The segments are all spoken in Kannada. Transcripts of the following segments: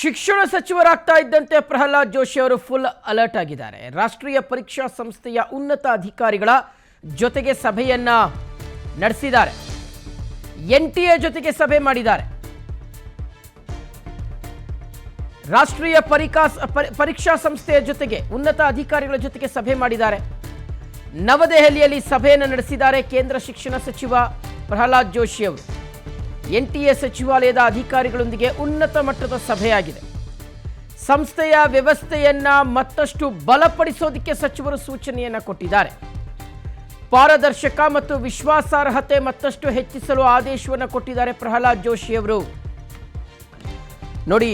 ಶಿಕ್ಷಣ ಸಚಿವರಾಗ್ತಾ ಇದ್ದಂತೆ ಪ್ರಹ್ಲಾದ್ ಜೋಶಿ ಅವರು ಫುಲ್ ಅಲರ್ಟ್ ಆಗಿದ್ದಾರೆ. ರಾಷ್ಟ್ರೀಯ ಪರೀಕ್ಷಾ ಸಂಸ್ಥೆಯ ಉನ್ನತ ಅಧಿಕಾರಿಗಳ ಜೊತೆಗೆ ಸಭೆಯನ್ನ ನಡೆಸಿದ್ದಾರೆ. ಎನ್ಟಿಎ ಜೊತೆಗೆ ಸಭೆ ಮಾಡಿದ್ದಾರೆ. ರಾಷ್ಟ್ರೀಯ ಪರೀಕ್ಷಾ ಸಂಸ್ಥೆಯ ಜೊತೆಗೆ ಉನ್ನತ ಅಧಿಕಾರಿಗಳ ಜೊತೆಗೆ ಸಭೆ ಮಾಡಿದ್ದಾರೆ. ನವದೆಹಲಿಯಲ್ಲಿ ಸಭೆಯನ್ನು ನಡೆಸಿದ್ದಾರೆ ಕೇಂದ್ರ ಶಿಕ್ಷಣ ಸಚಿವ ಪ್ರಹ್ಲಾದ್ ಜೋಶಿ ಅವರು. ಎನ್ಟಿಎ ಸಚಿವಾಲಯದ ಅಧಿಕಾರಿಗಳೊಂದಿಗೆ ಉನ್ನತ ಮಟ್ಟದ ಸಭೆಯಾಗಿದೆ. ಸಂಸ್ಥೆಯ ವ್ಯವಸ್ಥೆಯನ್ನ ಮತ್ತಷ್ಟು ಬಲಪಡಿಸೋದಕ್ಕೆ ಸಚಿವರು ಸೂಚನೆಯನ್ನ ಕೊಟ್ಟಿದ್ದಾರೆ. ಪಾರದರ್ಶಕ ಮತ್ತು ವಿಶ್ವಾಸಾರ್ಹತೆ ಮತ್ತಷ್ಟು ಹೆಚ್ಚಿಸಲು ಆದೇಶವನ್ನು ಕೊಟ್ಟಿದ್ದಾರೆ ಪ್ರಹ್ಲಾದ್ ಜೋಶಿ ಅವರು. ನೋಡಿ,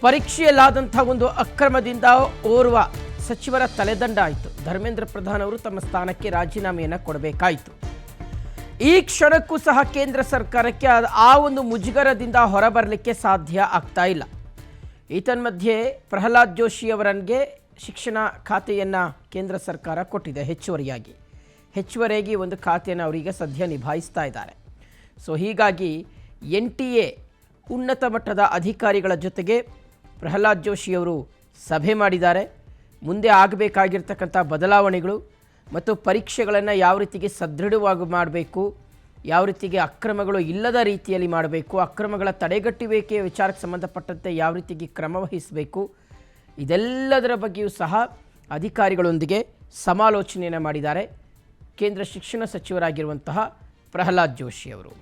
ಪರೀಕ್ಷೆಯಲ್ಲಾದಂತಹ ಒಂದು ಅಕ್ರಮದಿಂದ ಓರ್ವ ಸಚಿವರ ತಲೆದಂಡ ಆಯಿತು. ಧರ್ಮೇಂದ್ರ ಪ್ರಧಾನ್ ಅವರು ತಮ್ಮ ಸ್ಥಾನಕ್ಕೆ ರಾಜೀನಾಮೆಯನ್ನು ಕೊಡಬೇಕಾಯಿತು. ಈ ಕ್ಷಣಕ್ಕೂ ಸಹ ಕೇಂದ್ರ ಸರ್ಕಾರಕ್ಕೆ ಆ ಒಂದು ಮುಜುಗರದಿಂದ ಹೊರಬರಲಿಕ್ಕೆ ಸಾಧ್ಯ ಆಗ್ತಾ ಇಲ್ಲ. ಈತನ್ಮಧ್ಯೆ ಪ್ರಹ್ಲಾದ್ ಜೋಶಿ ಅವರಿಗೆ ಶಿಕ್ಷಣ ಖಾತೆಯನ್ನು ಕೇಂದ್ರ ಸರ್ಕಾರ ಕೊಟ್ಟಿದೆ. ಹೆಚ್ಚುವರಿಯಾಗಿ ಒಂದು ಖಾತೆಯನ್ನು ಅವರಿಗೆ ಸದ್ಯ ನಿಭಾಯಿಸ್ತಾ ಇದ್ದಾರೆ. ಸೊ ಹೀಗಾಗಿ ಎನ್ಟಿಎ ಉನ್ನತ ಮಟ್ಟದ ಅಧಿಕಾರಿಗಳ ಜೊತೆಗೆ ಪ್ರಹ್ಲಾದ್ ಜೋಶಿ ಅವರು ಸಭೆ ಮಾಡಿದ್ದಾರೆ. ಮುಂದೆ ಆಗಬೇಕಾಗಿರ್ತಕ್ಕಂಥ ಬದಲಾವಣೆಗಳು ಮತ್ತು ಪರೀಕ್ಷೆಗಳನ್ನು ಯಾವ ರೀತಿಗೆ ಸದೃಢವಾಗಿ ಮಾಡಬೇಕು, ಯಾವ ರೀತಿಗೆ ಅಕ್ರಮಗಳು ಇಲ್ಲದ ರೀತಿಯಲ್ಲಿ ಮಾಡಬೇಕು, ಅಕ್ರಮಗಳ ತಡೆಗಟ್ಟುವಿಕೆಯ ವಿಚಾರಕ್ಕೆ ಸಂಬಂಧಪಟ್ಟಂತೆ ಯಾವ ರೀತಿಗೆ ಕ್ರಮ ವಹಿಸಬೇಕು, ಇದೆಲ್ಲದರ ಬಗ್ಗೆಯೂ ಸಹ ಅಧಿಕಾರಿಗಳೊಂದಿಗೆ ಸಮಾಲೋಚನೆಯನ್ನು ಮಾಡಿದ್ದಾರೆ ಕೇಂದ್ರ ಶಿಕ್ಷಣ ಸಚಿವರಾಗಿರುವಂತಹ ಪ್ರಹ್ಲಾದ್ ಜೋಶಿ ಅವರು.